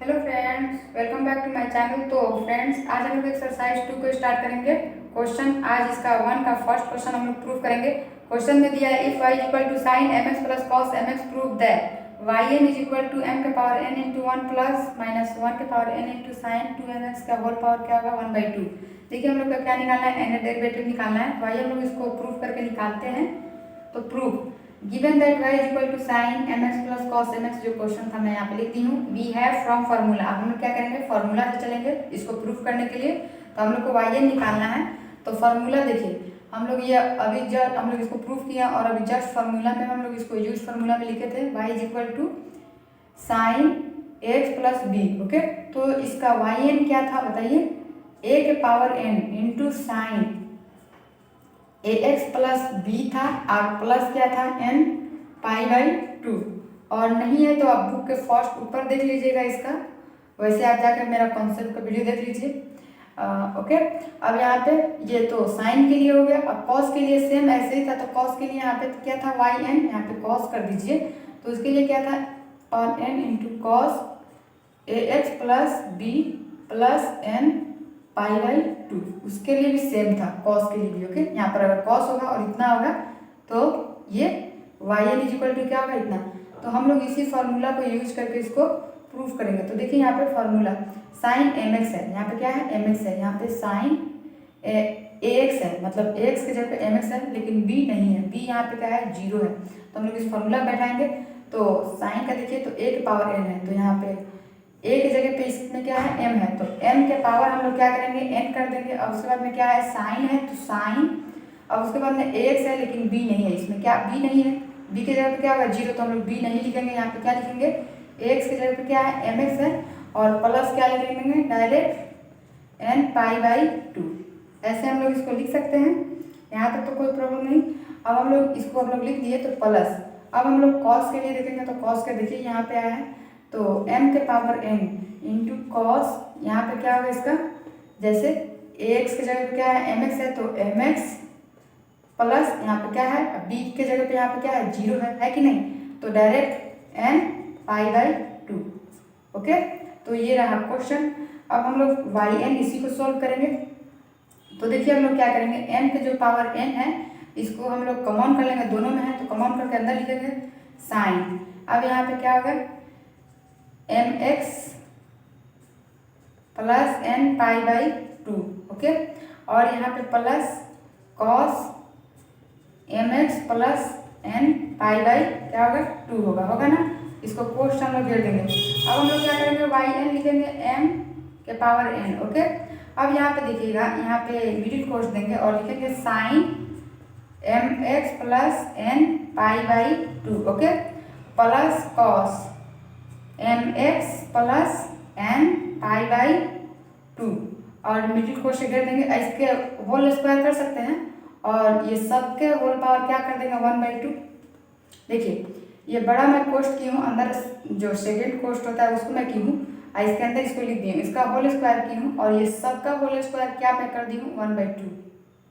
Hello friends, welcome back to my channel. तो friends, आज हम लोग एक्सरसाइज 2 को स्टार्ट करेंगे। क्वेश्चन आज इसका 1 का फर्स्ट क्वेश्चन हम लोग प्रूव करेंगे। क्वेश्चन में दिया है if y equal to sine mx plus cos mx prove that yn is equal to m के power n into 1 plus minus 1 के power n into sine 2mx का होल पावर क्या होगा 1/2। देखिए हम लोग का क्या निकालना है, n डेरिवेटिव निकालना है। तो आइए हम लोग इसको प्रूव करके निकालते हैं। तो proof given that y is equal to sine mx plus cos mx, जो क्वेश्चन था मैं यहाँ पे लिख दी हूँ। We have from formula. अब हम लोग क्या करेंगे, फार्मूला से चलेंगे इसको प्रूफ करने के लिए। तो हम लोग को yn निकालना है। तो फार्मूला देखिए, हम लोग ये अभी जस्ट हम लोग इसको प्रूफ किया और अभी जस्ट फार्मूला में हम लोग इसको यूज फार्मूला में लिखे थे y is equal to sine x plus B. Okay, तो इसका yn क्या था बताइए, a के power n into sine ax plus B था और प्लस क्या था n π/2। और नहीं है तो आप बुक के फर्स्ट ऊपर देख लीजिएगा इसका, वैसे आप जाकर मेरा कॉन्सेप्ट का वीडियो देख लीजिए। ओके, अब यहाँ पे ये तो साइन के लिए हो गया। अब कॉस के लिए सेम ऐसे ही था। तो कॉस के लिए यहाँ पे क्या था yn, यहाँ पे कॉस कर दीजिए। तो उसके लिए क्या था और n into cos ax plus B plus n π/2। उसके लिए भी सेम था, कॉस के लिए भी। ओके, यहाँ पर अगर कॉस होगा और इतना होगा तो ये yn इज इक्वल टू क्या होगा, इतना। तो हम लोग इसी फार्मूला को यूज करके इसको प्रूफ करेंगे। तो देखिए यहाँ पे फार्मूला साइन mx है, यहाँ पे क्या है mx है, यहाँ पे साइन ax है, मतलब ax की जगह पे mx है, लेकिन b नहीं है, b यहाँ पे क्या है 0 है। तो हम लोग इस फार्मूला बैठाएंगे। तो साइन का देखिए तो a के पावर n है, तो यहाँ पे a की जगह पे इसमें क्या है m है, तो m के पावर हम लोग क्या करेंगे n कर देंगे। और उसके बाद में क्या है साइन है, तो साइन, और उसके बाद में ax है लेकिन b नहीं है, इसमें क्या b नहीं है, b की जगह पे क्या होगा 0। तो हम लोग b नहीं लिखेंगे, यहाँ पे क्या लिखेंगे ax की जगह पे क्या है mx है और प्लस क्या लिखेंगे डायरेक्ट n π/2। ऐसे हम लोग इसको लिख सकते हैं, यहाँ तक तो कोई प्रॉब्लम नहीं। अब हम लोग इसको हम लोग लिख दिए तो प्लस। अब हम लोग कॉस के लिए देखेंगे। तो कॉस के देखिए यहाँ पे आया है, तो m के पावर n इंटू कॉस, यहाँ पे क्या होगा इसका, जैसे ax की जगह पे क्या है mx है, तो mx प्लस यहाँ पे क्या है b के जगह पे यहाँ पे क्या है 0 है कि नहीं, तो डायरेक्ट n π/2। ओके, तो ये रहा क्वेश्चन। अब हम लोग yn इसी को सॉल्व करेंगे। तो देखिए हम लोग क्या करेंगे, m के जो पावर n है इसको हम लोग कॉमन कर लेंगे, दोनों में है तो कॉमन करके अंदर लिखेंगे साइन। अब यहाँ पे क्या होगा mx प्लस n π/2। ओके, और यहाँ पे plus cos mx plus n क्या होगा 2 होगा ना। इसको पोस्ट हम लोग घेर देंगे। अब हम लोग क्या करेंगे yn लिखेंगे m के पावर n। ओके, अब यहाँ पे देखिएगा, यहाँ पे मिडिल कोर्स देंगे और लिखेंगे sine mx plus n π/2। Okay, plus cos mx plus n π/2 और मिडिल कोर्स से घेर देंगे। इसके होल स्क्वायर कर सकते हैं और ये सबके होल पावर क्या कर देंगे 1/2। देखिए ये बड़ा मैं कोष्ट की हूँ, अंदर जो सेकेंड कोष्ट होता है उसको मैं की हूँ और इसके अंदर इसको लिख दी हूँ, इसका होल स्क्वायर की हूँ और ये सबका होल स्क्वायर क्या मैं कर दी हूँ 1/2,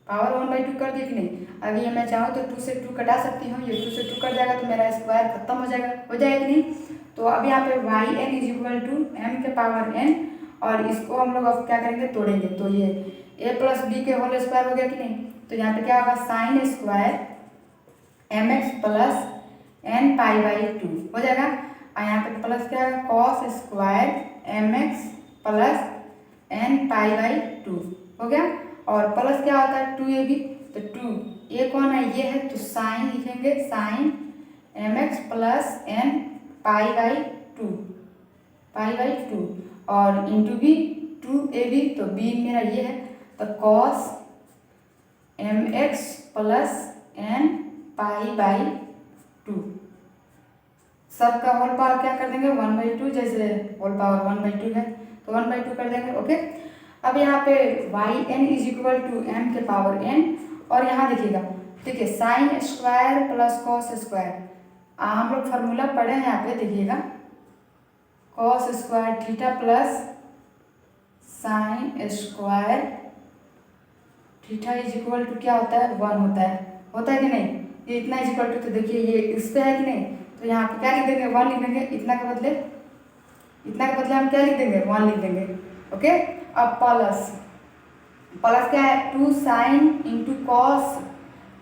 पावर 1/2 कर दी कि नहीं। अभी ये मैं चाहूँ तो 2 से 2 कटा सकती हूँ, ये 2 से 2 कट जाएगा तो मेरा स्क्वायर खत्म हो जाएगा कि नहीं। तो अब यहाँ पे yn is equal to m के पावर n और इसको हम लोग अब क्या करेंगे तोड़ेंगे। तो ये a प्लस बी के होल स्क्वायर हो गया कि नहीं। तो यहाँ पे क्या होगा sine square mx plus n π/2 हो जाएगा। और यहाँ पे प्लस क्या है cos square mx plus n π/2 हो गया। और प्लस क्या होता है 2ab, तो 2 ये कौन है ये है, तो साइन लिखेंगे साइन mx प्लस n π/2 और इंटू बी 2ab, तो b मेरा ये है, तो कॉस mx प्लस n π/2 सबका होल पावर क्या कर देंगे 1/2, जैसे होल पावर 1/2 है तो 1/2 कर देंगे। ओके, अब यहाँ पे yn is equal to m के पावर n और यहाँ देखिएगा, ठीक है sine square plus cos square, हम लोग फार्मूला पढ़े हैं यहाँ पे देखिएगा, cos square theta plus sine square theta is equal to क्या होता है 1 होता है कि नहीं। ये इतना इज इक्वल टू, तो देखिए ये इस पे है कि नहीं, तो यहाँ पे क्या लिख देंगे 1 लिख देंगे, इतना के बदले इतना के बदले हम क्या लिख देंगे, 1 लिख देंगे। ओके, अब प्लस क्या है, 2 sine into cos,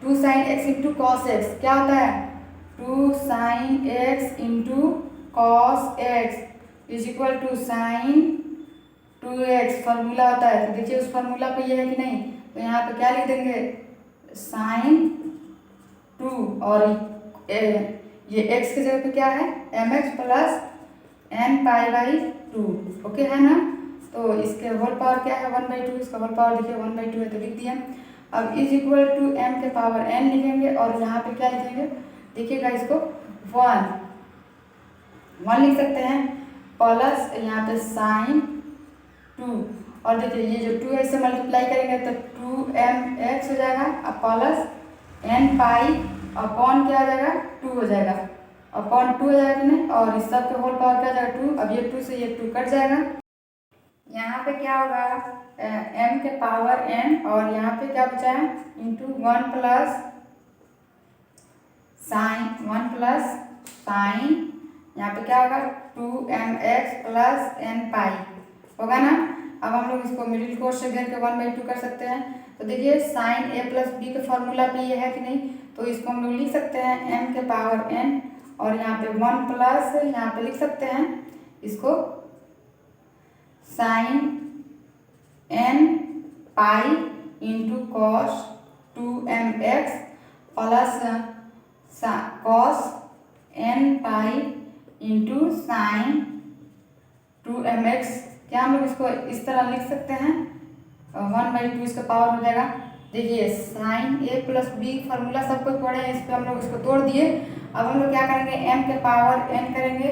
2 sine X into cos X क्या होता है, 2 sine X into cos X is equal to sine 2x formula होता है। तो देखिए उस फार्मूला पे ये है कि नहीं, तो यहाँ पे क्या लिख देंगे, साइन 2 और ये x की जगह पे क्या है, mx plus n pi by 2। Okay है ना, तो इसके होल पावर क्या है, 1/2, इसका होल पावर देखिए 1/2 है तो लिख दिया। अब इज इक्वल टू m के पावर n लिखेंगे और यहाँ पे क्या लिखेंगे, देखिएगा इसको 1 लिख सकते हैं प्लस यहाँ पे साइन 2 और देखिए ये जो 2 से मल्टीप्लाई करेंगे तो 2mx हो जाएगा, अब प्लस n पाई अपॉन क्या हो जाएगा, 2 हो जाएगा, अपॉन 2 हो जाएगा कि नहीं, और इस सब के होल पावर क्या हो जाएगा 2। अब ये 2 से ये 2 कट जाएगा, यहाँ पे क्या होगा m के पावर n और यहाँ पे क्या बचा है इंटू 1 प्लस साइन यहाँ पे क्या होगा 2mx प्लस n पाई होगा ना। अब हम लोग इसको मिडिल कोर्स से घेर के 1/2 कर सकते हैं। तो देखिए साइन a प्लस बी के फॉर्मूला पे ये है कि नहीं, तो इसको हम लोग लिख सकते हैं m के पावर n और यहाँ पे 1 प्लस यहाँ पे लिख सकते हैं इसको sine n pi into cos 2mx plus cos n pi into sine 2mx, क्या हम लोग इसको इस तरह लिख सकते हैं 1/2 इसका पावर हो जाएगा। देखिए sine a plus B formula सब कुछ पढ़े हैं, इस पर हम लोग इसको तोड़ दिए। अब हम लोग क्या करेंगे, m के पावर n करेंगे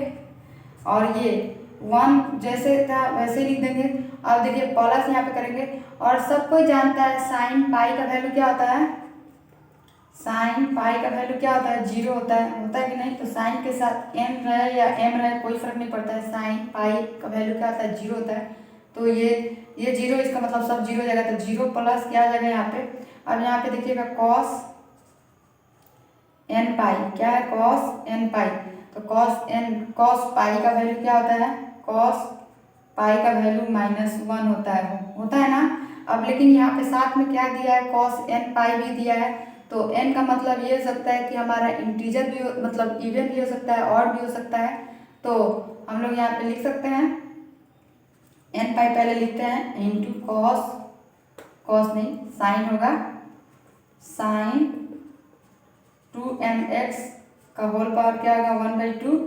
और ये 1 जैसे था वैसे ही लिख देंगे। अब देखिए प्लस यहाँ पे करेंगे और सब कोई जानता है साइन पाई का वैल्यू क्या होता है, साइन पाई का वैल्यू क्या होता है, 0 होता है कि नहीं। तो साइन के साथ n रहे या m रहे कोई फर्क नहीं पड़ता है, साइन पाई का वैल्यू क्या होता है, 0 होता है। तो ये 0 इसका मतलब सब 0 हो जाएगा, तो 0 प्लस क्या आ जाएगा यहाँ पे। अब यहाँ पे देखिएगा कॉस n पाई क्या है, कॉस n पाई, तो कॉस पाई का वैल्यू क्या होता है, कॉस पाई का वैल्यू -1 होता है ना। अब लेकिन यहाँ पे साथ में क्या दिया है, कॉस n पाई भी दिया है, तो n का मतलब ये हो सकता है कि हमारा इंटीजर भी मतलब इवन भी हो सकता है, ऑड भी हो सकता है। तो हम लोग यहाँ पे लिख सकते हैं n पाई पहले लिखते हैं इंटू कॉस नहीं साइन होगा, साइन 2mx का होल पावर क्या होगा 1/2।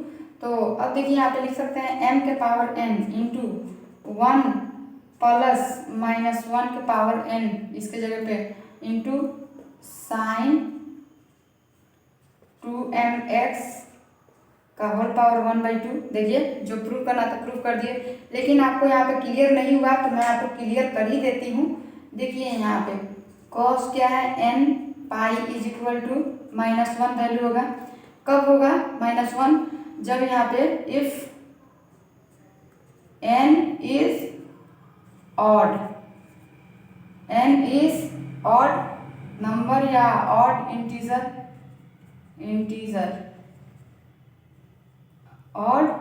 तो अब देखिए यहाँ पे लिख सकते हैं m के पावर n इंटू 1 प्लस -1 के पावर n इसके जगह पे इंटू साइन 2mx का होल पावर 1/2। देखिए जो प्रूव करना था प्रूव कर दिए, लेकिन आपको यहाँ पे क्लियर नहीं हुआ तो मैं आपको क्लियर कर ही देती हूँ। देखिए यहाँ पे कॉस क्या है n pi is equal to -1 value होगा, कब होगा -1, जब यहाँ पे if n is odd number या ऑड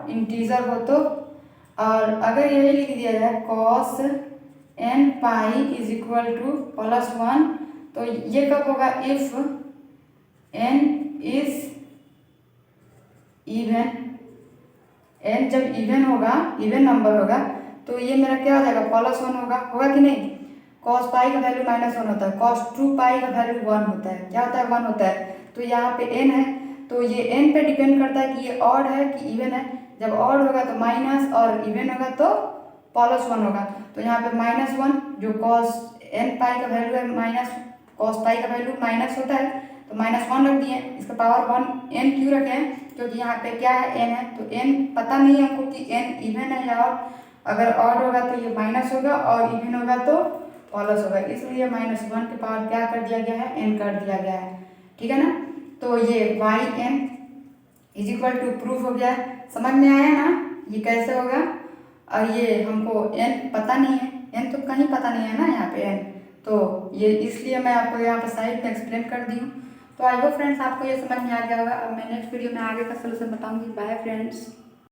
इंटीजर हो तो, और अगर यही लिख दिया जाए cos n pi is equal to +1, तो ये कब होगा, if n is even, n जब इवन होगा, इवन नंबर होगा, तो ये मेरा क्या हो जाएगा +1 होगा कि नहीं। कॉस पाई का वैल्यू -1 होता है, कॉस 2 पाई का वैल्यू 1 होता है, क्या होता है 1 होता है। तो यहाँ पे n है, तो ये n पे डिपेंड करता है कि ये ऑड है कि इवन है। जब ऑड होगा तो माइनस और इवन होगा तो +1 होगा। तो यहाँ पे -1 जो कॉस n पाई का वैल्यू है कॉस पाई का वैल्यू माइनस होता है, तो -1 रख दिए। इसका पावर 1 n क्यों रखे हैं, क्योंकि यहाँ पे क्या है n है, तो n पता नहीं है हमको कि n इवन है या ऑड। अगर ऑड होगा तो ये माइनस होगा और इवन होगा तो प्लस होगा, इसलिए -1 के पावर क्या कर दिया गया है, n कर दिया गया है, ठीक है ना। तो ये yn is equal to proof हो गया, समझ में आया ना ये कैसे होगा। और ये हमको n पता नहीं है, n तो कहीं पता नहीं है ना यहाँ पे n, तो ये इसलिए मैं आपको यहाँ पर साइड में एक्सप्लेन कर दी हूँ। तो आई होप फ्रेंड्स आपको ये समझ में आ गया होगा। अब मैं नेक्स्ट वीडियो में आगे का सोल्यूशन बताऊँगी। Bye friends.